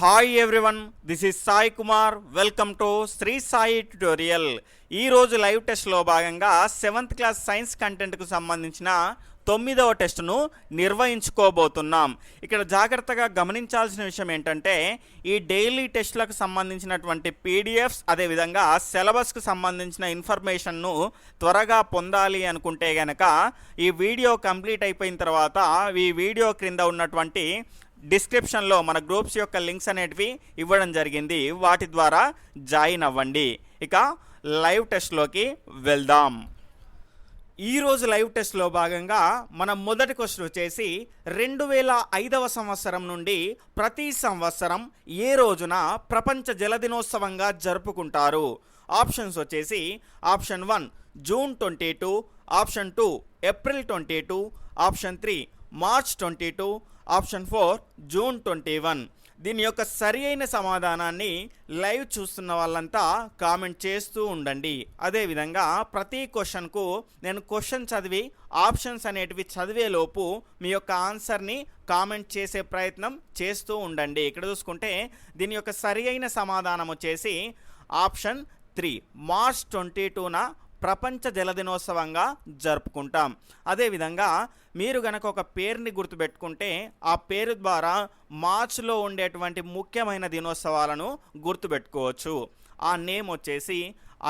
Hi everyone, this is Sai Kumar. Welcome to Shri Sai tutorial. ఈరోజు live టెస్ట్లో భాగంగా 7th క్లాస్ సైన్స్ కంటెంట్కు సంబంధించిన 9వ టెస్టును నిర్వహించుకోబోతున్నాం. ఇక్కడ జాగ్రత్తగా గమనించాల్సిన విషయం ఏంటంటే, ఈ డైలీ టెస్టులకు సంబంధించినటువంటి పీడిఎఫ్స్ అదేవిధంగా సిలబస్కు సంబంధించిన ఇన్ఫర్మేషన్ను త్వరగా పొందాలి అనుకుంటే గనక ఈ వీడియో కంప్లీట్ అయిపోయిన తర్వాత ఈ వీడియో క్రింద ఉన్నటువంటి డిస్క్రిప్షన్లో మన గ్రూప్స్ యొక్క లింక్స్ అనేటివి ఇవ్వడం జరిగింది. వాటి ద్వారా జాయిన్ అవ్వండి. ఇక లైవ్ టెస్ట్లోకి వెళ్దాం. ఈరోజు లైవ్ టెస్ట్లో భాగంగా మన మొదటి క్వశ్చన్ వచ్చేసి 2005వ సంవత్సరం నుండి ప్రతి సంవత్సరం ఏ రోజున ప్రపంచ జల దినోత్సవంగా జరుపుకుంటారు? ఆప్షన్స్ వచ్చేసి option 1 June 22, option 2 April 22, option 3 March 22, option 4 June 21. దీని యొక్క సరి అయిన సమాధానాన్ని లైవ్ చూస్తున్న వాళ్ళంతా కామెంట్ చేస్తూ ఉండండి. అదేవిధంగా ప్రతి క్వశ్చన్కు నేను క్వశ్చన్ చదివి ఆప్షన్స్ అనేటివి చదివేలోపు మీ యొక్క ఆన్సర్ని కామెంట్ చేసే ప్రయత్నం చేస్తూ ఉండండి. ఇక్కడ చూసుకుంటే దీని యొక్క సరి అయిన సమాధానం వచ్చేసి ఆప్షన్ 3 మార్చ్ 22న ప్రపంచ జల దినోత్సవంగా జరుపుకుంటాం. అదేవిధంగా మీరు గనక ఒక పేరుని గుర్తుపెట్టుకుంటే ఆ పేరు ద్వారా మార్చిలో ఉండేటువంటి ముఖ్యమైన దినోత్సవాలను గుర్తుపెట్టుకోవచ్చు. ఆ నేమ్ వచ్చేసి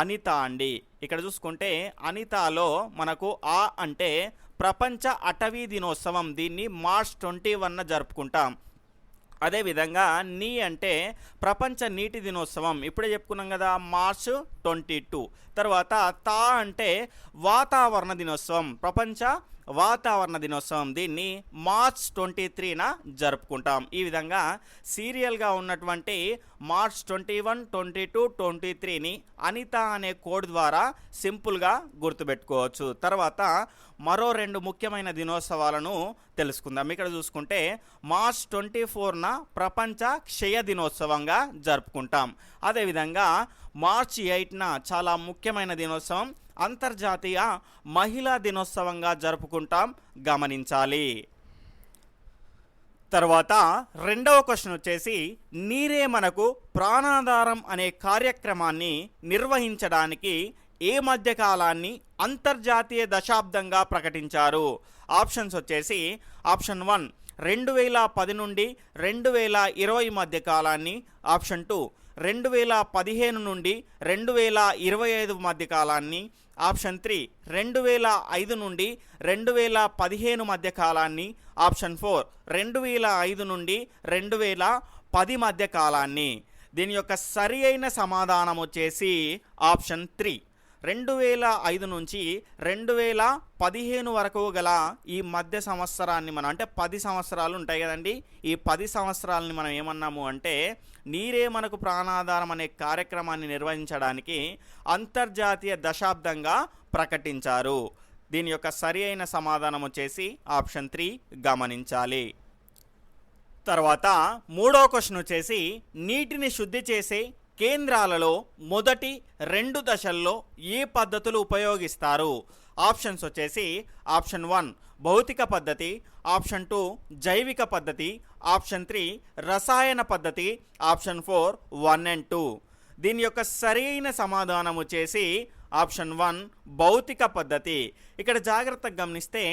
అనిత అండి. ఇక్కడ చూసుకుంటే అనితాలో మనకు ఆ అంటే ప్రపంచ అటవీ దినోత్సవం, దీన్ని మార్చ్ 21న జరుపుకుంటాం. అదేవిధంగా నీ అంటే ప్రపంచ నీటి దినోత్సవం, ఇప్పుడే చెప్పుకున్నాం కదా, మార్చ్ 22. తర్వాత తా అంటే వాతావరణ దినోత్సవం, ప్రపంచ వాతావరణ దినోత్సవం, దీన్ని మార్చ్ 23న జరుపుకుంటాం. ఈ విధంగా సీరియల్గా ఉన్నటువంటి మార్చ్ 21, 22, 23ని అనిత అనే కోడ్ ద్వారా సింపుల్గా గుర్తుపెట్టుకోవచ్చు. తర్వాత మరో 2 ముఖ్యమైన దినోత్సవాలను తెలుసుకుందాం. ఇక్కడ చూసుకుంటే మార్చ్ 24న ప్రపంచ క్షయ దినోత్సవంగా జరుపుకుంటాం. అదేవిధంగా మార్చ్ 8న చాలా ముఖ్యమైన దినోత్సవం అంతర్జాతీయ మహిళా దినోత్సవంగా జరుపుకుంటాం, గమనించాలి. తర్వాత రెండవ క్వశ్చన్ వచ్చేసి నీరే మనకు ప్రాణాధారం అనే కార్యక్రమాన్ని నిర్వహించడానికి ఏ మధ్యకాలాన్ని అంతర్జాతీయ దశాబ్దంగా ప్రకటించారు? ఆప్షన్స్ వచ్చేసి ఆప్షన్ 1 2010 నుండి 2020 మధ్య కాలాన్ని, ఆప్షన్ 2 2015 నుండి 2025 మధ్య కాలాన్ని, ఆప్షన్ 3 2005 నుండి 2015 మధ్య కాలాన్ని, ఆప్షన్ 4 2005 నుండి 2010 మధ్య కాలాన్ని. దీని యొక్క సరి అయిన సమాధానం వచ్చేసి ఆప్షన్ 3 2005 నుంచి 2015 వరకు గల ఈ మధ్య సంవత్సరాన్ని మనం, అంటే 10 సంవత్సరాలు ఉంటాయి కదండి, ఈ 10 సంవత్సరాలని మనం ఏమన్నాము అంటే నీరే మనకు ప్రాణాధారం అనే కార్యక్రమాన్ని నిర్వహించడానికి అంతర్జాతీయ దశాబ్దంగా ప్రకటించారు. దీని యొక్క సరి అయిన సమాధానం వచ్చేసి ఆప్షన్ 3, గమనించాలి. తర్వాత మూడో క్వశ్చన్ వచ్చేసి నీటిని శుద్ధి చేసే కేంద్రాలలో మొదటి 2 దశల్లో ఏ పద్ధతులు ఉపయోగిస్తారు? ఆప్షన్స్ వచ్చేసి ఆప్షన్ 1 భౌతిక పద్ధతి, ఆప్షన్ 2 జైవిక పద్ధతి, ఆప్షన్ 3 రసాయన పద్ధతి, ఆప్షన్ 4 1 and 2. దీని యొక్క సరైన సమాధానం వచ్చేసి ఆప్షన్ 1 భౌతిక పద్ధతి. ఇక్కడ జాగ్రత్తగా గమనిస్తే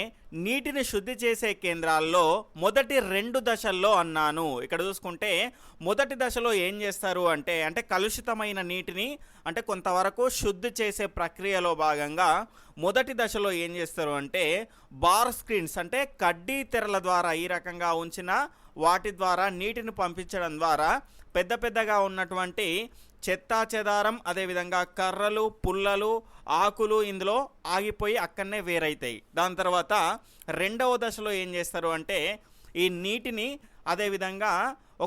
నీటిని శుద్ధి చేసే కేంద్రాల్లో మొదటి 2 దశల్లో అన్నాను. ఇక్కడ చూసుకుంటే మొదటి దశలో ఏం చేస్తారు అంటే కలుషితమైన నీటిని అంటే కొంతవరకు శుద్ధి చేసే ప్రక్రియలో భాగంగా మొదటి దశలో ఏం చేస్తారు అంటే బార్ స్క్రీన్స్ అంటే కడ్డీ తెరల ద్వారా ఈ రకంగా ఉంచిన వాటి ద్వారా నీటిని పంపించడం ద్వారా పెద్ద పెద్దగా ఉన్నటువంటి చెత్తా చెదారం అదేవిధంగా కర్రలు, పుల్లలు, ఆకులు ఇందులో ఆగిపోయి అక్కడనే వేరైతాయి. దాని తర్వాత రెండవ దశలో ఏం చేస్తారు అంటే ఈ నీటిని అదేవిధంగా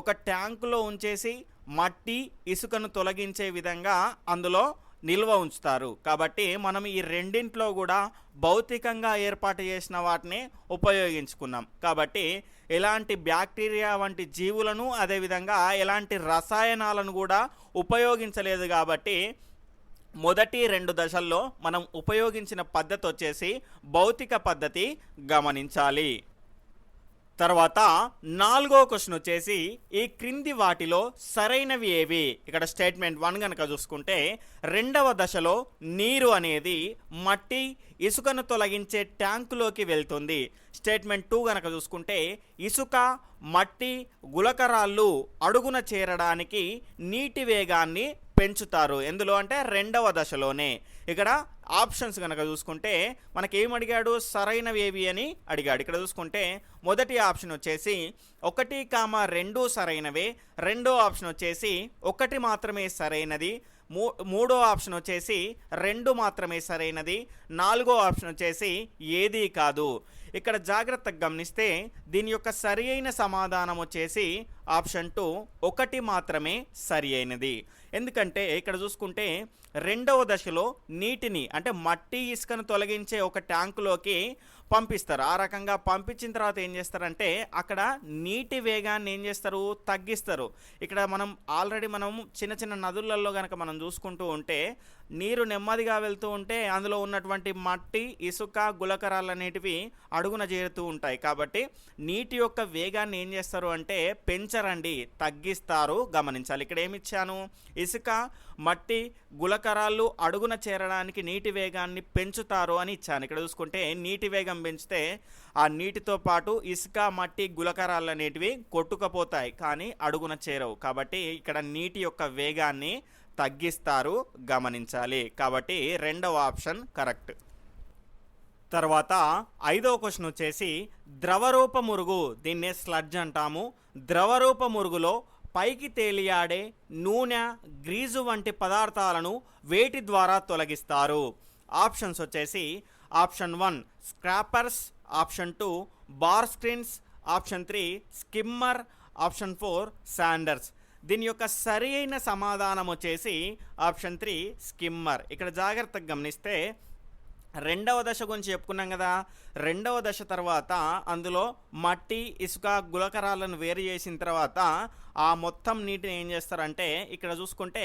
ఒక ట్యాంకులో ఉంచేసి మట్టి, ఇసుకను తొలగించే విధంగా అందులో నిల్వ ఉంచుతారు. కాబట్టి మనం ఈ రెండింట్లో కూడా భౌతికంగా ఏర్పాటు చేసిన వాటిని ఉపయోగించుకున్నాం. కాబట్టి ఎలాంటి బ్యాక్టీరియా వంటి జీవులను అదేవిధంగా ఎలాంటి రసాయనాలను కూడా ఉపయోగించలేదు. కాబట్టి మొదటి 2 దశల్లో మనం ఉపయోగించిన పద్ధతి వచ్చేసి భౌతిక పద్ధతి, గమనించాలి. తర్వాత 4వ క్వశ్చన్ వచ్చేసి ఈ క్రింది వాటిలో సరైనవి ఏవి. ఇక్కడ స్టేట్మెంట్ 1 కనుక చూసుకుంటే రెండవ దశలో నీరు అనేది మట్టి ఇసుకను తొలగించే ట్యాంకులోకి వెళ్తుంది. స్టేట్మెంట్ 2 కనుక చూసుకుంటే ఇసుక మట్టి గులకరాళ్ళు అడుగున చేరడానికి నీటి వేగాన్ని పెంచుతారు. ఎందులో అంటే రెండవ దశలోనే. ఇక్కడ ఆప్షన్స్ కనుక చూసుకుంటే మనకేం అడిగాడు, సరైనవి ఏవి అని అడిగాడు. ఇక్కడ చూసుకుంటే మొదటి ఆప్షన్ వచ్చేసి 1,2 సరైనవే, రెండో ఆప్షన్ వచ్చేసి 1 మాత్రమే సరైనది, మూడో ఆప్షన్ వచ్చేసి 2 మాత్రమే సరైనది, 4వ ఆప్షన్ వచ్చేసి ఏదీ కాదు. ఇక్కడ జాగ్రత్తగా గమనిస్తే దీని యొక్క సరి అయిన సమాధానం వచ్చేసి ఆప్షన్ 2 1 మాత్రమే సరి అయినది. ఎందుకంటే ఇక్కడ చూసుకుంటే రెండవ దశలో నీటిని అంటే మట్టి ఇసుకను తొలగించే ఒక ట్యాంకులోకి పంపిస్తారు. ఆ రకంగా పంపించిన తర్వాత ఏం చేస్తారంటే అక్కడ నీటి వేగాన్ని ఏం చేస్తారు, తగ్గిస్తారు. ఇక్కడ మనం ఆల్రెడీ చిన్న చిన్న నదులలో కనుక మనం చూసుకుంటూ ఉంటే నీరు నెమ్మదిగా వెళ్తూ ఉంటే అందులో ఉన్నటువంటి మట్టి ఇసుక గులకరాలు అనేటివి అడుగున చేరుతూ ఉంటాయి. కాబట్టి నీటి యొక్క వేగాన్ని ఏం చేస్తారు అంటే పెంచరండి, తగ్గిస్తారు. గమనించాలి. ఇక్కడ ఏమి ఇచ్చాను, ఇసుక మట్టి గులకరాళ్ళు అడుగున చేరడానికి నీటి వేగాన్ని పెంచుతారు అని ఇచ్చాను. ఇక్కడ చూసుకుంటే నీటి వేగం పెంచితే ఆ నీటితో పాటు ఇసుక మట్టి గులకరాళ్ళు అనేటివి కొట్టుకుపోతాయి కానీ అడుగున చేరవు. కాబట్టి ఇక్కడ నీటి యొక్క వేగాన్ని తగ్గిస్తారు. గమనించాలి. కాబట్టి రెండవ ఆప్షన్ కరెక్ట్. తర్వాత 5వ క్వశ్చన్ వచ్చేసి ద్రవరూప మురుగు, దీన్నే స్లడ్జ్ అంటాము. ద్రవరూప మురుగులో పైకి తేలియాడే నూనె గ్రీజు వంటి పదార్థాలను వేటి ద్వారా తొలగిస్తారు. ఆప్షన్స్ వచ్చేసి option 1 scrapers, option 2 bar screens, option 3 skimmer, option 4 Sanders. దీని యొక్క సరి అయిన సమాధానం వచ్చేసి ఆప్షన్ 3 స్కిమ్మర్. ఇక్కడ జాగ్రత్తగా గమనిస్తే రెండవ దశ గురించి చెప్పుకున్నాం కదా. రెండవ దశ తర్వాత అందులో మట్టి ఇసుక గులకరాలను వేరు చేసిన తర్వాత ఆ మొత్తం నీటిని ఏం చేస్తారంటే ఇక్కడ చూసుకుంటే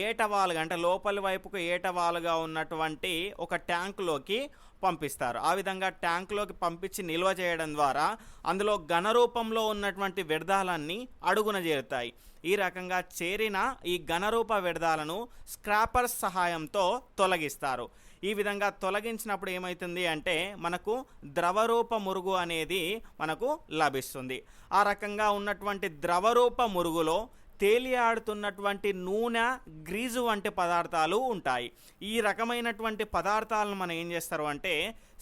ఏటవాలుగా అంటే లోపలి వైపుకు ఏటవాలుగా ఉన్నటువంటి ఒక ట్యాంకులోకి పంపిస్తారు. ఆ విధంగా ట్యాంకులోకి పంపించి నిల్వ చేయడం ద్వారా అందులో ఘనరూపంలో ఉన్నటువంటి వ్యర్థాలన్నీ అడుగున చేరుతాయి. ఈ రకంగా చేరిన ఈ ఘనరూప వ్యర్థాలను స్క్రాపర్స్ సహాయంతో తొలగిస్తారు. ఈ విధంగా తొలగించినప్పుడు ఏమవుతుంది అంటే మనకు ద్రవరూప మురుగు అనేది మనకు లభిస్తుంది. ఆ రకంగా ఉన్నటువంటి ద్రవరూప మురుగులో తేలియాడుతున్నటువంటి నూనె గ్రీజు వంటి పదార్థాలు ఉంటాయి. ఈ రకమైనటువంటి పదార్థాలను మనం ఏం చేస్తారు అంటే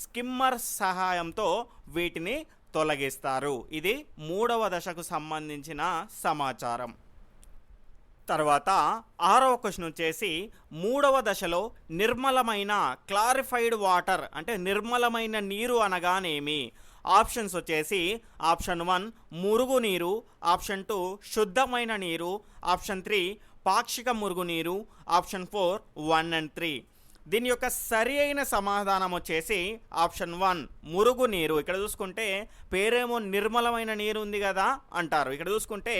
స్కిమ్మర్ సహాయంతో వీటిని తొలగిస్తారు. ఇది 3వ దశకు సంబంధించిన సమాచారం. తర్వాత 6వ క్వశ్చన్ వచ్చేసి 3వ దశలో నిర్మలమైన క్లారిఫైడ్ వాటర్ అంటే నిర్మలమైన నీరు అనగానేమి. ఆప్షన్స్ వచ్చేసి ఆప్షన్ 1 మురుగునీరు, ఆప్షన్ 2 శుద్ధమైన నీరు, ఆప్షన్ 3 పాక్షిక మురుగునీరు, ఆప్షన్ 4 1 and 3. దీని యొక్క సరి అయిన సమాధానం వచ్చేసి ఆప్షన్ 1 మురుగునీరు. ఇక్కడ చూసుకుంటే పేరేమో నిర్మలమైన నీరు ఉంది కదా అంటారు. ఇక్కడ చూసుకుంటే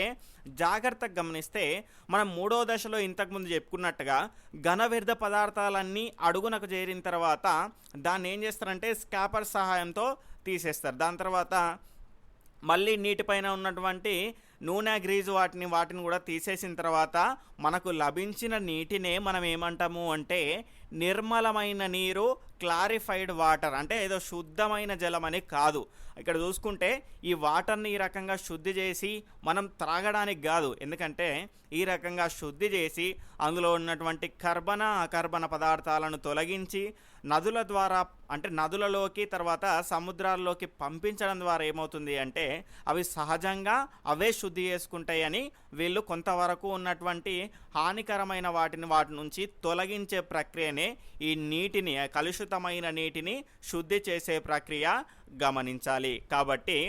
జాగ్రత్తగా గమనిస్తే మనం 3వ దశలో ఇంతకుముందు చెప్పుకున్నట్టుగా ఘన వ్యర్థ పదార్థాలన్నీ అడుగునకు చేరిన తర్వాత దాన్ని ఏం చేస్తారంటే స్కాపర్ సహాయంతో తీసేస్తారు. దాని తర్వాత మళ్ళీ నీటిపైన ఉన్నటువంటి నూనె గ్రీజు వాటిని కూడా తీసేసిన తర్వాత మనకు లభించిన నీటినే మనం ఏమంటాము అంటే నిర్మలమైన నీరు, క్లారిఫైడ్ వాటర్. అంటే ఏదో శుద్ధమైన జలం అని కాదు. ఇక్కడ చూసుకుంటే ఈ వాటర్ని ఈ రకంగా శుద్ధి చేసి మనం త్రాగడానికి కాదు. ఎందుకంటే ఈ రకంగా శుద్ధి చేసి అందులో ఉన్నటువంటి కర్బన అకర్బన పదార్థాలను తొలగించి నదుల ద్వారా అంటే నదులలోకి తర్వాత సముద్రాల్లోకి పంపించడం ద్వారా ఏమవుతుంది అంటే అవి సహజంగా అవే శుద్ధి చేసుకుంటాయని వీళ్ళు కొంతవరకు ఉన్నటువంటి హానికరమైన వాటి నుంచి తొలగించే ప్రక్రియనే ఈ నీటిని కలుషితమైన నీటిని శుద్ధి చేసే ప్రక్రియ గమనించాలి. కాబట్టి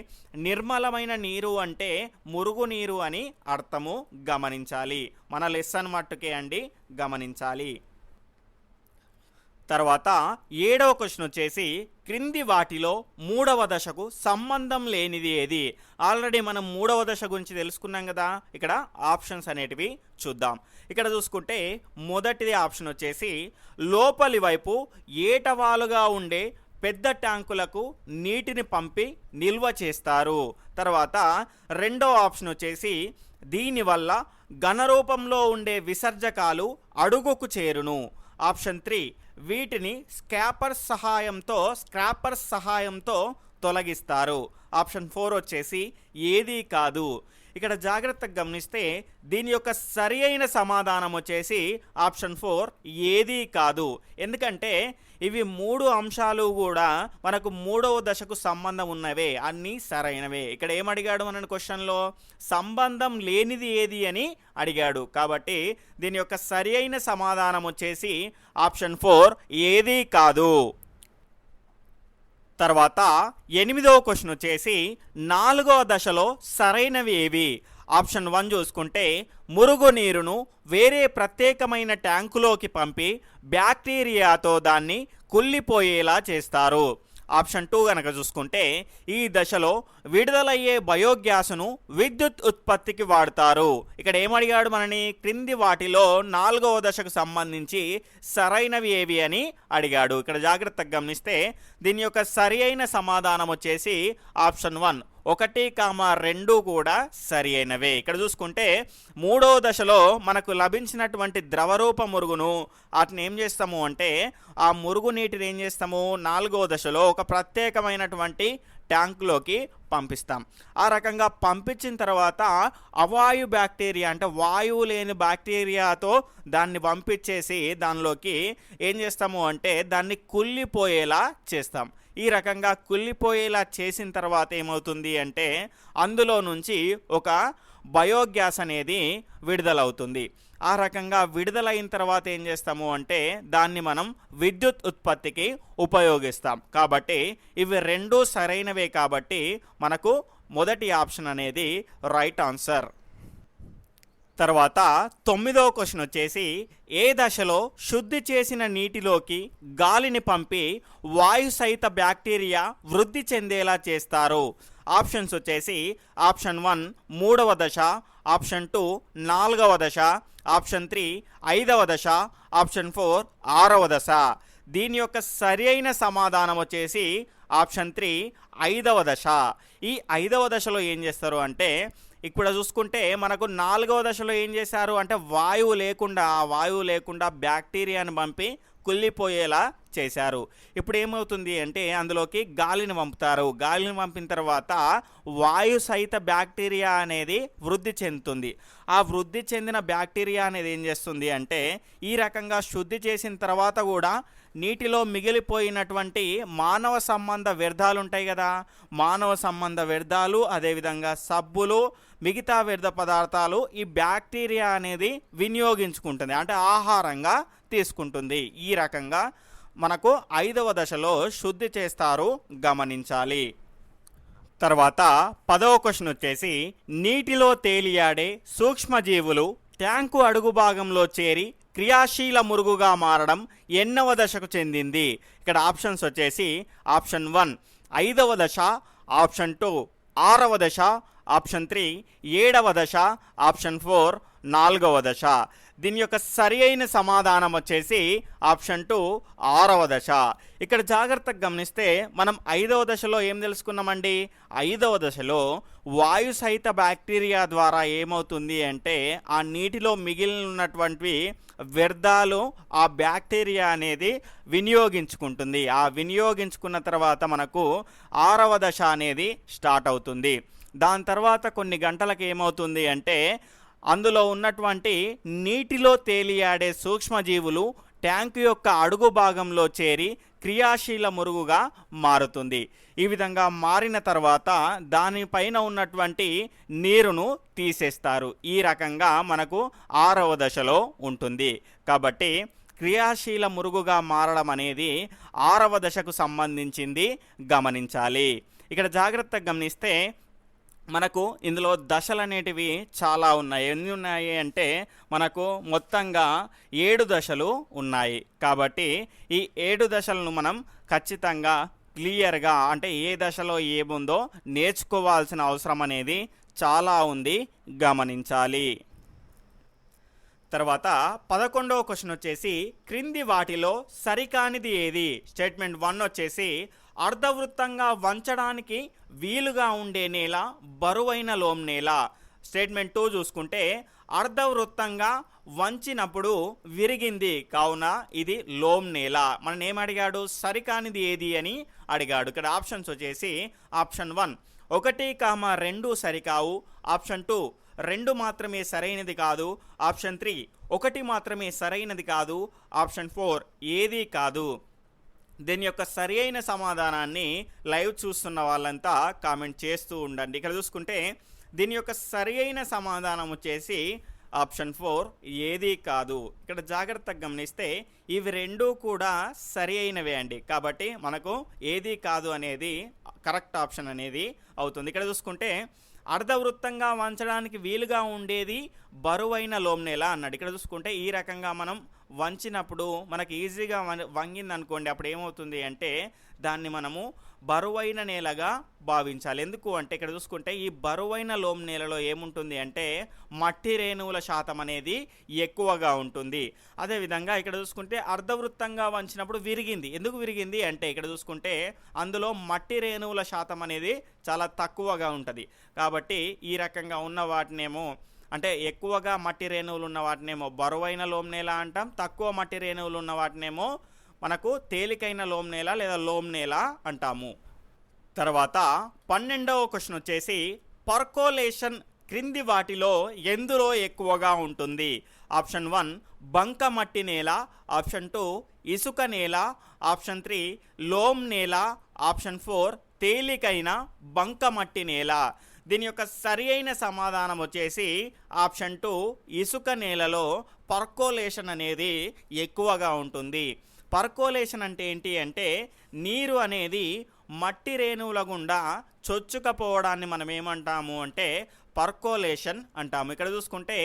నిర్మలమైన నీరు అంటే మురుగునీరు అని అర్థము గమనించాలి. మన లెసన్ మట్టుకే అండి గమనించాలి. తర్వాత 7వ క్వశ్చన్ వచ్చేసి క్రింది వాటిలో 3వ దశకు సంబంధం లేనిది ఏది. ఆల్రెడీ మనం 3వ దశ గురించి తెలుసుకున్నాం కదా. ఇక్కడ ఆప్షన్స్ అనేటివి చూద్దాం. ఇక్కడ చూసుకుంటే మొదటిది ఆప్షన్ వచ్చేసి లోపలి వైపు ఏటవాలుగా ఉండే పెద్ద ట్యాంకులకు నీటిని పంపి నిల్వ చేస్తారు. తర్వాత రెండో ఆప్షన్ వచ్చేసి దీనివల్ల ఘనరూపంలో ఉండే విసర్జకాలు అడుగుకు చేరును. ఆప్షన్ 3 వీటిని స్క్రాపర్స్ సహాయంతో తొలగిస్తారు. ఆప్షన్ 4 వచ్చేసి ఏదీ కాదు. ఇక్కడ జాగ్రత్తగా గమనిస్తే దీని యొక్క సరి అయిన సమాధానం వచ్చేసి ఆప్షన్ 4 ఏదీ కాదు. ఎందుకంటే ఇవి 3 అంశాలు కూడా మనకు 3వ దశకు సంబంధం ఉన్నవే, అన్నీ సరైనవే. ఇక్కడ ఏమడిగాడు మన క్వశ్చన్లో? సంబంధం లేనిది ఏది అని అడిగాడు. కాబట్టి దీని యొక్క సరి అయిన సమాధానం వచ్చేసి ఆప్షన్ 4 ఏదీ కాదు. తర్వాత 8వ క్వశ్చన్ వచ్చేసి 4వ దశలో సరైనవి ఏవి? ఆప్షన్ 1 చూసుకుంటే మురుగునీరును వేరే ప్రత్యేకమైన ట్యాంకులోకి పంపి బ్యాక్టీరియాతో దాన్ని కుళ్ళిపోయేలా చేస్తారు. ఆప్షన్ 2 కనుక చూసుకుంటే ఈ దశలో విడుదలయ్యే బయోగ్యాస్ను విద్యుత్ ఉత్పత్తికి వాడతారు. ఇక్కడ ఏమడిగాడు మనని? క్రింది వాటిలో 4వ దశకు సంబంధించి సరైనవి ఏవి అని అడిగాడు. ఇక్కడ జాగ్రత్తగా గమనిస్తే దీని యొక్క సరి అయిన సమాధానం వచ్చేసి ఆప్షన్ 1 1, 2 కూడా సరి అయినవే. ఇక్కడ చూసుకుంటే 3వ దశలో మనకు లభించినటువంటి ద్రవరూప మురుగును వాటిని ఏం చేస్తాము అంటే ఆ మురుగు నీటిని ఏం చేస్తాము 4వ దశలో ఒక ప్రత్యేకమైనటువంటి ట్యాంకులోకి పంపిస్తాం. ఆ రకంగా పంపించిన తర్వాత అవాయు బ్యాక్టీరియా అంటే వాయువు లేని బ్యాక్టీరియాతో దాన్ని పంపించేసి దానిలోకి ఏం చేస్తాము అంటే దాన్ని కుళ్ళిపోయేలా చేస్తాం. ఈ రకంగా కుళ్ళిపోయేలా చేసిన తర్వాత ఏమవుతుంది అంటే అందులో నుంచి ఒక బయోగ్యాస్ అనేది విడుదలవుతుంది. ఆ రకంగా విడుదలైన తర్వాత ఏం చేస్తాము అంటే దాన్ని మనం విద్యుత్ ఉత్పత్తికి ఉపయోగిస్తాం. కాబట్టి ఇవి 2 సరైనవే. కాబట్టి మనకు మొదటి ఆప్షన్ అనేది రైట్ ఆన్సర్. తర్వాత 9వ క్వశ్చన్ వచ్చేసి ఏ దశలో శుద్ధి చేసిన నీటిలోకి గాలిని పంపి వాయు సహిత బ్యాక్టీరియా వృద్ధి చెందేలా చేస్తారు? ఆప్షన్స్ వచ్చేసి ఆప్షన్ 1 3వ దశ, ఆప్షన్ 2 4వ దశ, ఆప్షన్ 3 5వ దశ, ఆప్షన్ 4 6వ దశ. దీని యొక్క సరి అయిన సమాధానం వచ్చేసి ఆప్షన్ 3 5వ దశ. ఈ 5వ దశలో ఏం చేస్తారు అంటే ఇక్కడ చూసుకుంటే మనకు 4వ దశలో ఏం చేశారు అంటే వాయువు లేకుండా బ్యాక్టీరియాను పంపి కుళ్ళిపోయేలా చేశారు. ఇప్పుడు ఏమవుతుంది అంటే అందులోకి గాలిని పంపుతారు. గాలిని పంపిన తర్వాత వాయు సహిత బ్యాక్టీరియా అనేది వృద్ధి చెందుతుంది. ఆ వృద్ధి చెందిన బ్యాక్టీరియా అనేది ఏం చేస్తుంది అంటే ఈ రకంగా శుద్ధి చేసిన తర్వాత కూడా నీటిలో మిగిలిపోయినటువంటి మానవ సంబంధ వ్యర్థాలు ఉంటాయి కదా, మానవ సంబంధ వ్యర్థాలు అదేవిధంగా సబ్బులు మిగతా వ్యర్థ పదార్థాలు ఈ బ్యాక్టీరియా అనేది వినియోగించుకుంటుంది, అంటే ఆహారంగా తీసుకుంటుంది. ఈ రకంగా మనకు 5వ దశలో శుద్ధి చేస్తారు, గమనించాలి. తర్వాత 10వ క్వశ్చన్ వచ్చేసి నీటిలో తేలియాడే సూక్ష్మజీవులు ట్యాంకు అడుగు భాగంలో చేరి క్రియాశీల మురుగుగా మారడం ఎన్నవ దశకు చెందింది? ఇక్కడ ఆప్షన్స్ వచ్చేసి ఆప్షన్ 1 5వ దశ, ఆప్షన్ 2 6వ దశ, ఆప్షన్ 3 7వ దశ, ఆప్షన్ 4 4వ దశ. దీని యొక్క సరి అయిన సమాధానం వచ్చేసి ఆప్షన్ 2 6వ దశ. ఇక్కడ జాగ్రత్తగా గమనిస్తే మనం 5వ దశలో ఏం తెలుసుకున్నామండి? 5వ దశలో వాయు సహిత బ్యాక్టీరియా ద్వారా ఏమవుతుంది అంటే ఆ నీటిలో మిగిలినటువంటి వ్యర్థాలు ఆ బ్యాక్టీరియా అనేది వినియోగించుకుంటుంది. ఆ వినియోగించుకున్న తర్వాత మనకు 6వ దశ అనేది స్టార్ట్ అవుతుంది. దాని తర్వాత కొన్ని గంటలకు ఏమవుతుంది అంటే అందులో ఉన్నటువంటి నీటిలో తేలియాడే సూక్ష్మజీవులు ట్యాంకు యొక్క అడుగు భాగంలో చేరి క్రియాశీల మురుగుగా మారుతుంది. ఈ విధంగా మారిన తర్వాత దానిపైన ఉన్నటువంటి నీరును తీసేస్తారు. ఈ రకంగా మనకు 6వ దశలో ఉంటుంది. కాబట్టి క్రియాశీల మురుగుగా మారడం అనేది 6వ దశకు సంబంధించింది, గమనించాలి. ఇక్కడ జాగ్రత్తగా గమనిస్తే మనకు ఇందులో దశలు అనేటివి చాలా ఉన్నాయి. ఎన్ని ఉన్నాయి అంటే మనకు మొత్తంగా 7 దశలు ఉన్నాయి. కాబట్టి ఈ 7 దశలను మనం ఖచ్చితంగా క్లియర్గా అంటే ఏ దశలో ఏముందో నేర్చుకోవాల్సిన అవసరం అనేది చాలా ఉంది, గమనించాలి. తర్వాత 11వ క్వశ్చన్ వచ్చేసి క్రింది వాటిలో సరికానిది ఏది? స్టేట్మెంట్ 1 వచ్చేసి అర్ధవృత్తంగా వంచడానికి వీలుగా ఉండే నేల బరువైన లోమ్ నేల. స్టేట్మెంట్ 2 చూసుకుంటే అర్ధవృత్తంగా వంచినప్పుడు విరిగింది కావున ఇది లోమ్ నేల. మనం ఏం అడిగాడు? సరికానిది ఏది అని అడిగాడు. ఇక్కడ ఆప్షన్స్ వచ్చేసి ఆప్షన్ 1 1, 2 సరికావు, ఆప్షన్ 2 2 మాత్రమే సరైనది కాదు, ఆప్షన్ 3 1 మాత్రమే సరైనది కాదు, ఆప్షన్ 4 ఏది కాదు. దీని యొక్క సరి అయిన సమాధానాన్ని లైవ్ చూస్తున్న వాళ్ళంతా కామెంట్ చేస్తూ ఉండండి. ఇక్కడ చూసుకుంటే దీని యొక్క సరి అయిన సమాధానం వచ్చేసి ఆప్షన్ 4 ఏది కాదు. ఇక్కడ జాగ్రత్తగా గమనిస్తే ఇవి రెండూ కూడా సరి అయినవే అండి. కాబట్టి మనకు ఏది కాదు అనేది కరెక్ట్ ఆప్షన్ అనేది అవుతుంది. ఇక్కడ చూసుకుంటే అర్ధవృత్తంగా వంచడానికి వీలుగా ఉండేది బరువైన లోమ్ నేల అన్నాడు. ఇక్కడ చూసుకుంటే ఈ రకంగా మనం వంచినప్పుడు మనకి ఈజీగా వంగింది అనుకోండి, అప్పుడు ఏమవుతుంది అంటే దాన్ని మనము బరువైన నేలగా భావించాలి. ఎందుకు అంటే ఇక్కడ చూసుకుంటే ఈ బరువైన లోమ్ నేలలో ఏముంటుంది అంటే మట్టి రేణువుల శాతం అనేది ఎక్కువగా ఉంటుంది. అదేవిధంగా ఇక్కడ చూసుకుంటే అర్ధవృత్తంగా వంచినప్పుడు విరిగింది. ఎందుకు విరిగింది అంటే ఇక్కడ చూసుకుంటే అందులో మట్టి రేణువుల శాతం అనేది చాలా తక్కువగా ఉంటుంది. కాబట్టి ఈ రకంగా ఉన్న వాటినేమో అంటే ఎక్కువగా మట్టి రేణువులు ఉన్న వాటినేమో బరువైన లోమ్ నేల అంటాం, తక్కువ మట్టి రేణువులు ఉన్న వాటినేమో మనకు తేలికైన లోమ్ నేల లేదా లోమ్ నేల అంటాము. తర్వాత 12వ క్వశ్చన్ వచ్చేసి పర్కోలేషన్ క్రింది వాటిలో ఎందులో ఎక్కువగా ఉంటుంది? ఆప్షన్ 1 బంక మట్టి నేల, ఆప్షన్ 2 ఇసుక నేల, ఆప్షన్ 3 లోమ్ నేల, ఆప్షన్ 4 తేలికైన బంక మట్టి నేల. దీని యొక్క సరి అయిన సమాధానం వచ్చేసి ఆప్షన్ 2 ఇసుక నేలలో పర్కోలేషన్ అనేది ఎక్కువగా ఉంటుంది. పర్కోలేషన్ అంటే ఏంటి అంటే నీరు అనేది మట్టి రేణువుల గుండా చొచ్చుకపోవడాన్ని మనం ఏమంటాము అంటే పర్కోలేషన్ అంటాము. ఇక్కడ చూసుకుంటే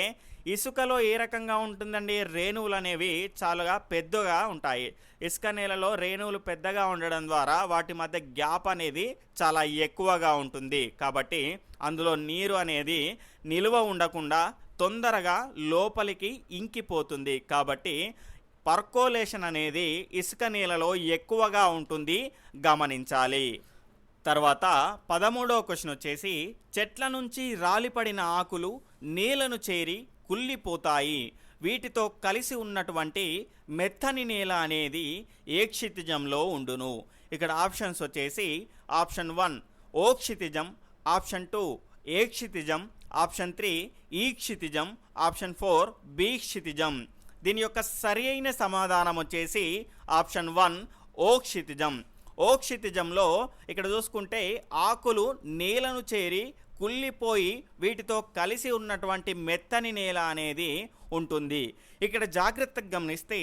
ఇసుకలో ఏ రకంగా ఉంటుందండి? రేణువులు అనేవి చాలా పెద్దగా ఉంటాయి. ఇసుక నేలలో రేణువులు పెద్దగా ఉండడం ద్వారా వాటి మధ్య గ్యాప్ అనేది చాలా ఎక్కువగా ఉంటుంది. కాబట్టి అందులో నీరు అనేది నిలువ ఉండకుండా తొందరగా లోపలికి ఇంకిపోతుంది. కాబట్టి పర్కోలేషన్ అనేది ఇసుక నేలలో ఎక్కువగా ఉంటుంది, గమనించాలి. తర్వాత 13వ క్వశ్చన్ వచ్చేసి చెట్ల నుంచి రాలిపడిన ఆకులు నేలను చేరి కుళ్ళిపోతాయి. వీటితో కలిసి ఉన్నటువంటి మెత్తని నేల అనేది ఏ క్షితిజంలో ఉండును? ఇక్కడ ఆప్షన్స్ వచ్చేసి ఆప్షన్ 1 ఓ క్షితిజం, ఆప్షన్ 2 ఏ క్షితిజం, ఆప్షన్ 3 ఈ క్షితిజం, ఆప్షన్ 4 బి క్షితిజం. దీని యొక్క సరి అయిన సమాధానం వచ్చేసి ఆప్షన్ 1 ఓ క్షితిజం. ఓ క్షితిజంలో ఇక్కడ చూసుకుంటే ఆకులు నేలను చేరి కుళ్ళిపోయి వీటితో కలిసి ఉన్నటువంటి మెత్తని నేల అనేది ఉంటుంది. ఇక్కడ జాగ్రత్తగా గమనిస్తే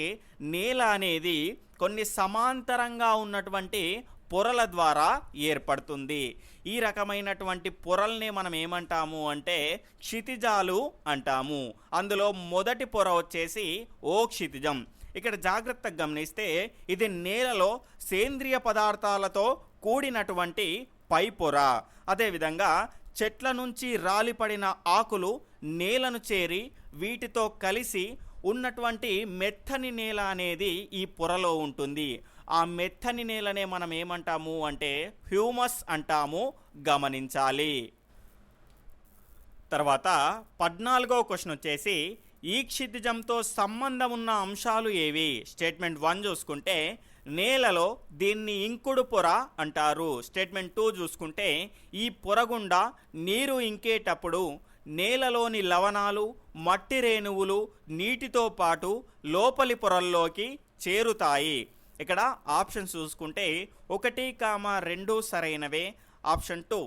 నేల అనేది కొన్ని సమాంతరంగా ఉన్నటువంటి పొరల ద్వారా ఏర్పడుతుంది. ఈ రకమైనటువంటి పొరల్ని మనం ఏమంటాము అంటే క్షితిజాలు అంటాము. అందులో మొదటి పొర వచ్చేసి ఓ క్షితిజం. ఇక్కడ జాగ్రత్తగా గమనిస్తే ఇది నేలలో సేంద్రియ పదార్థాలతో కూడినటువంటి పై పొర. అదేవిధంగా చెట్ల నుంచి రాలిపడిన ఆకులు నేలను చేరి వీటితో కలిసి ఉన్నటువంటి మెత్తని నేల అనేది ఈ పొరలో ఉంటుంది. ఆ మెత్తని నేలనే మనం ఏమంటాము అంటే హ్యూమస్ అంటాము, గమనించాలి. తర్వాత 14వ క్వశ్చన్ వచ్చేసి ఈ క్షితిజంతో సంబంధం ఉన్న అంశాలు ఏవి? స్టేట్మెంట్ 1 చూసుకుంటే నేలలో దీన్ని ఇంకుడు పొర అంటారు. స్టేట్మెంట్ 2 చూసుకుంటే ఈ పొర గుండా నీరు ఇంకేటప్పుడు నేలలోని లవణాలు మట్టి రేణువులు నీటితో పాటు లోపలి పొరల్లోకి చేరుతాయి. ఇక్కడ ఆప్షన్స్ చూసుకుంటే 1, 2 సరైనవే, ఆప్షన్ 2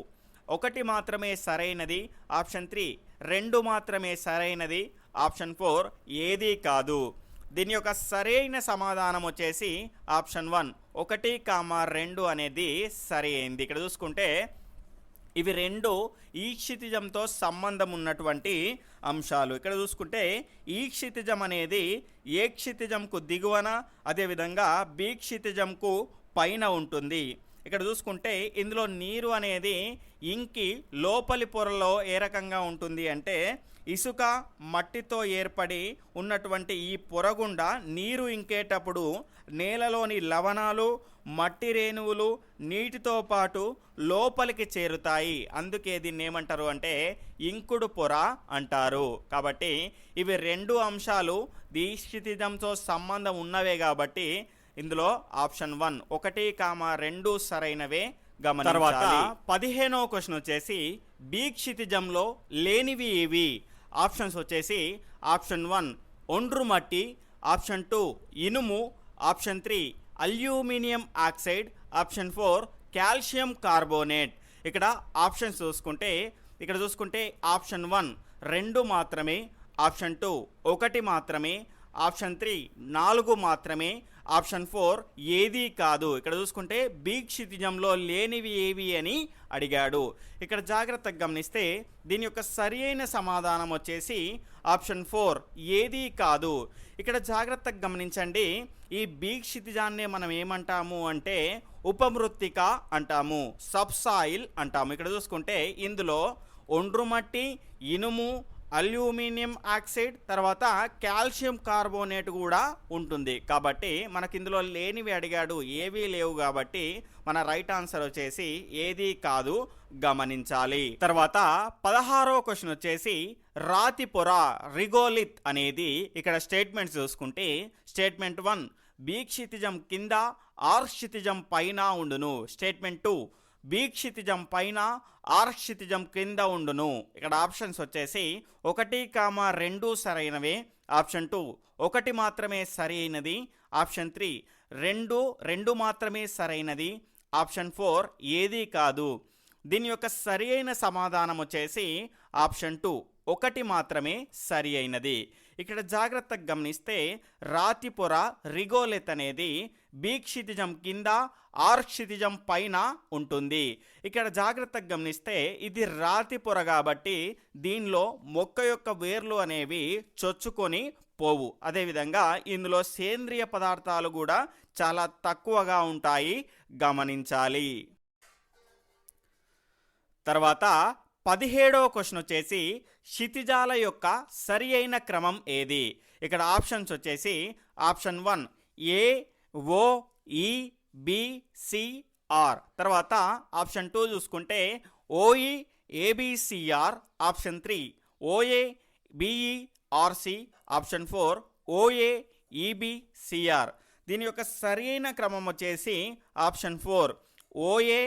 1 మాత్రమే సరైనది, ఆప్షన్ 3 2 మాత్రమే సరైనది, ఆప్షన్ 4 ఏదీ కాదు. దీని యొక్క సరైన సమాధానం వచ్చేసి ఆప్షన్ 1 1, 2 అనేది సరి అయింది. ఇక్కడ చూసుకుంటే ఇవి రెండు ఈ క్షితిజంతో సంబంధం ఉన్నటువంటి అంశాలు. ఇక్కడ చూసుకుంటే ఈ క్షితిజం అనేది ఏ క్షితిజంకు దిగువన, అదేవిధంగా బి క్షితిజంకు పైన ఉంటుంది. ఇక్కడ చూసుకుంటే ఇందులో నీరు అనేది ఇంకి లోపలి పొరలో ఏ రకంగా ఉంటుంది అంటే ఇసుక మట్టితో ఏర్పడి ఉన్నటువంటి ఈ పొర గుండా నీరు ఇంకేటప్పుడు నేలలోని లవణాలు మట్టి రేణువులు నీటితో పాటు లోపలికి చేరుతాయి. అందుకే దీన్ని ఏమంటారు అంటే ఇంకుడు పొర అంటారు. కాబట్టి ఇవి రెండు అంశాలు దీక్షితిజంతో సంబంధం ఉన్నవే కాబట్టి ఇందులో ఆప్షన్ 1 1, 2 సరైనవే గమనించాలి. తర్వాత 15వ క్వశ్చన్ వచ్చేసి బి క్షితిజంలో లేనివి ఏవి? ఆప్షన్స్ వచ్చేసి ఆప్షన్ 1 ఒండ్రు మట్టి, ఆప్షన్ 2 ఇనుము, option 3 aluminium oxide, option 4 calcium carbonate. ఇక్కడ ఆప్షన్స్ చూసుకుంటే ఆప్షన్ 1 2 మాత్రమే, ఆప్షన్ 2 1 మాత్రమే, ఆప్షన్ 3 4 మాత్రమే, ఆప్షన్ 4 ఏదీ కాదు. ఇక్కడ చూసుకుంటే బి క్షితిజంలో లేనివి ఏవి అని అడిగాడు. ఇక్కడ జాగ్రత్తగా గమనిస్తే దీని యొక్క సరి అయిన సమాధానం వచ్చేసి ఆప్షన్ 4 ఏదీ కాదు. ఇక్కడ జాగ్రత్తగా గమనించండి, ఈ బి క్షితిజాన్ని మనం ఏమంటాము అంటే ఉపమృత్తిక అంటాము, సబ్సాయిల్ అంటాము. ఇక్కడ చూసుకుంటే ఇందులో ఒండ్రు మట్టి, ఇనుము, అల్యూమినియం ఆక్సైడ్, తర్వాత కాల్షియం కార్బోనేట్ కూడా ఉంటుంది. కాబట్టి మనకి ఇందులో లేనివి అడిగాడు, ఏవీ లేవు కాబట్టి మన రైట్ ఆన్సర్ వచ్చేసి ఏదీ కాదు గమనించాలి. తర్వాత 16వ క్వశ్చన్ వచ్చేసి రాతి పొర రిగోలిత్ అనేది ఇక్కడ స్టేట్మెంట్స్ చూసుకుంటే స్టేట్మెంట్ 1 బి క్షితిజం కింద ఆర్ క్షితిజం పైన ఉండును. స్టేట్మెంట్ 2 బి క్షితిజం పైన ఆర్ క్షితిజం క్రింద ఉండును. ఇక్కడ ఆప్షన్స్ వచ్చేసి 1, 2 సరైనవే, ఆప్షన్ 2 1 మాత్రమే సరైనది, ఆప్షన్ 3 2 మాత్రమే సరైనది, ఆప్షన్ 4 ఏదీ కాదు. దీని యొక్క సరి అయిన సమాధానం వచ్చేసి ఆప్షన్ 2 1 మాత్రమే సరి అయినది. ఇక్కడ జాగ్రత్తగా గమనిస్తే రాతి పొర రిగోలెత్ అనేది బి క్షితిజం కింద ఆర్ క్షితిజం పైన ఉంటుంది. ఇక్కడ జాగ్రత్తగా గమనిస్తే ఇది రాతి పొర కాబట్టి దీనిలో మొక్క యొక్క వేర్లు అనేవి చొచ్చుకొని పోవు. అదేవిధంగా ఇందులో సేంద్రియ పదార్థాలు కూడా చాలా తక్కువగా ఉంటాయి గమనించాలి. తర్వాత 17వ క్వశ్చన్ వచ్చేసి క్షితిజాల యొక్క సరి అయిన క్రమం ఏది? ఇక్కడ ఆప్షన్స్ వచ్చేసి option 1 A, O, E, B, C, R. తర్వాత ఆప్షన్ 2 చూసుకుంటే O E, A B C R, option 3 O A, B E, R C, option 4 O A, E B, C R. దీని యొక్క సరి అయిన క్రమం వచ్చేసి ఆప్షన్ 4 ఓఏ,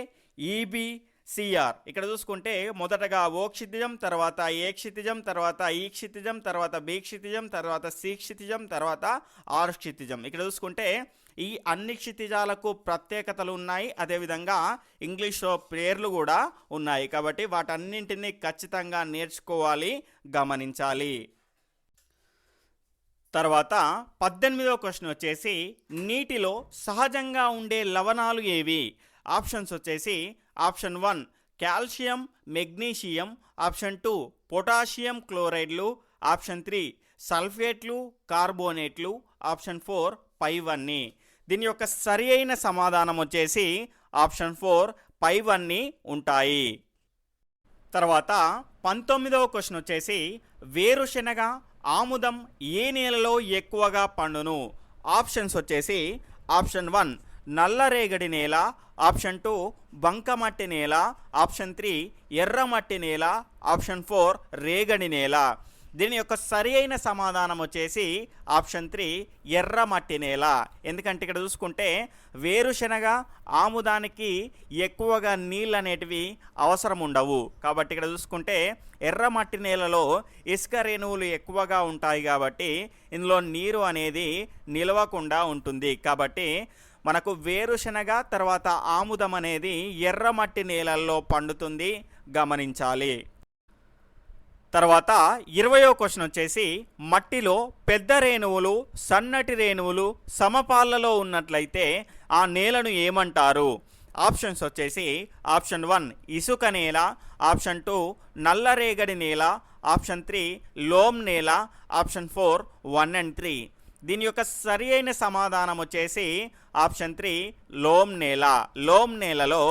ఈబి, సిఆర్. ఇక్కడ చూసుకుంటే మొదటగా ఓ క్షితిజం, తర్వాత ఏ క్షితిజం, తర్వాత ఈ క్షితిజం, తర్వాత బి క్షితిజం, తర్వాత సి క్షితిజం, తర్వాత ఆర్ క్షితిజం. ఇక్కడ చూసుకుంటే ఈ అన్ని క్షితిజాలకు ప్రత్యేకతలు ఉన్నాయి, అదేవిధంగా ఇంగ్లీష్లో పేర్లు కూడా ఉన్నాయి. కాబట్టి వాటన్నింటినీ ఖచ్చితంగా నేర్చుకోవాలి గమనించాలి. తర్వాత 18వ క్వశ్చన్ వచ్చేసి నీటిలో సహజంగా ఉండే లవణాలు ఏవి? ఆప్షన్స్ వచ్చేసి option 1 calcium, magnesium, option 2 potassium క్లోరైడ్లు, ఆప్షన్ 3 సల్ఫేట్లు, కార్బోనేట్లు, ఆప్షన్ 4 పైవన్నీ. దీని యొక్క సరి అయిన సమాధానం వచ్చేసి ఆప్షన్ 4 పైవన్నీ ఉంటాయి. తర్వాత 19వ క్వశ్చన్ వచ్చేసి వేరుశెనగ, ఆముదం ఏ నేలలో ఎక్కువగా పండును? ఆప్షన్స్ వచ్చేసి ఆప్షన్ 1 నల్లరేగడి నేల, ఆప్షన్ 2 బంకమట్టి నేల, ఆప్షన్ 3 ఎర్రమట్టి నేల, ఆప్షన్ 4 రేగడి నేల. దీని యొక్క సరి అయిన సమాధానం వచ్చేసి ఆప్షన్ 3 ఎర్రమట్టి నేల. ఎందుకంటే ఇక్కడ చూసుకుంటే వేరుశెనగ, ఆముదానికి ఎక్కువగా నీళ్ళు అనేటివి అవసరం ఉండవు. కాబట్టి ఇక్కడ చూసుకుంటే ఎర్రమట్టి నేలలో ఇసుక రేణువులు ఎక్కువగా ఉంటాయి కాబట్టి ఇందులో నీరు అనేది నిలవకుండా ఉంటుంది. కాబట్టి మనకు వేరుశెనగ తర్వాత ఆముదం అనేది ఎర్రమట్టి నేలల్లో పండుతుంది గమనించాలి. తర్వాత 20వ క్వశ్చన్ వచ్చేసి మట్టిలో పెద్ద రేణువులు, సన్నటి రేణువులు సమపాళ్లలో ఉన్నట్లయితే ఆ నేలను ఏమంటారు? ఆప్షన్స్ వచ్చేసి ఆప్షన్ 1 ఇసుక నేల, ఆప్షన్ 2 నల్లరేగడి నేల, ఆప్షన్ 3 లోమ్ నేల, ఆప్షన్ 4 1 and 3. దీని యొక్క సరి అయిన సమాధానం వచ్చేసి ఆప్షన్ 3 లోమ్ నేల. లోమ్ నేలలో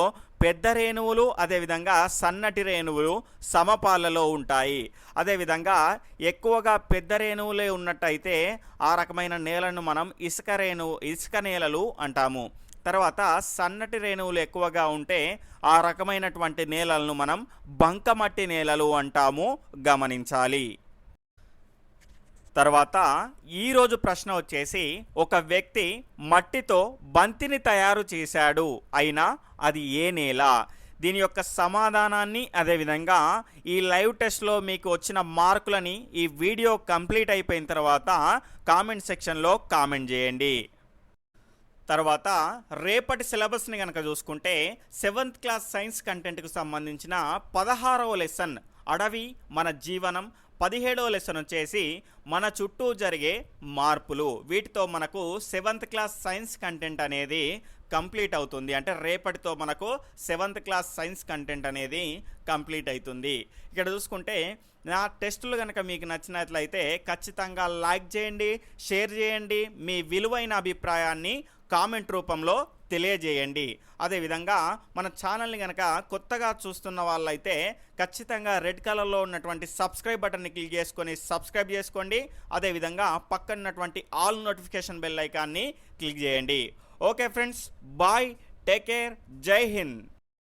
పెద్ద రేణువులు అదేవిధంగా సన్నటి రేణువులు సమపాలలో ఉంటాయి. అదేవిధంగా ఎక్కువగా పెద్ద రేణువులే ఉన్నట్టయితే ఆ రకమైన నేలను మనం ఇసుక నేలలు అంటాము. తర్వాత సన్నటి రేణువులు ఎక్కువగా ఉంటే ఆ రకమైనటువంటి నేలలను మనం బంకమట్టి నేలలు అంటాము, గమనించాలి. తర్వాత ఈరోజు ప్రశ్న వచ్చేసి, ఒక వ్యక్తి మట్టితో బంతిని తయారు చేశాడు, అయినా అది ఏ నేల? దీని యొక్క సమాధానాన్ని అదేవిధంగా ఈ లైవ్ టెస్ట్లో మీకు వచ్చిన మార్కులని ఈ వీడియో కంప్లీట్ అయిపోయిన తర్వాత కామెంట్ సెక్షన్లో కామెంట్ చేయండి. తర్వాత రేపటి సిలబస్ని కనుక చూసుకుంటే 7th క్లాస్ సైన్స్ కంటెంట్కు సంబంధించిన 16వ లెసన్ అడవి మన జీవనం, 17వ లెసన్ వచ్చేసి మన చుట్టూ జరిగే మార్పులు. వీటితో మనకు 7th క్లాస్ సైన్స్ కంటెంట్ అనేది కంప్లీట్ అవుతుంది. అంటే రేపటితో మనకు 7th క్లాస్ సైన్స్ కంటెంట్ అనేది కంప్లీట్ అవుతుంది. ఇక్కడ చూసుకుంటే నా టెస్టులు కనుక మీకు నచ్చినట్లయితే ఖచ్చితంగా లైక్ చేయండి, షేర్ చేయండి, మీ విలువైన అభిప్రాయాన్ని కామెంట్ రూపంలో తెలియజేయండి. అదేవిధంగా మన ఛానల్ని కనుక కొత్తగా చూస్తున్న వాళ్ళైతే ఖచ్చితంగా రెడ్ కలర్లో ఉన్నటువంటి సబ్స్క్రైబ్ బటన్ని క్లిక్ చేసుకొని సబ్స్క్రైబ్ చేసుకోండి. అదేవిధంగా పక్కన ఉన్నటువంటి ఆల్ నోటిఫికేషన్ బెల్ ఐకాన్ని క్లిక్ చేయండి. Okay friends, bye, take care, జై హింద్.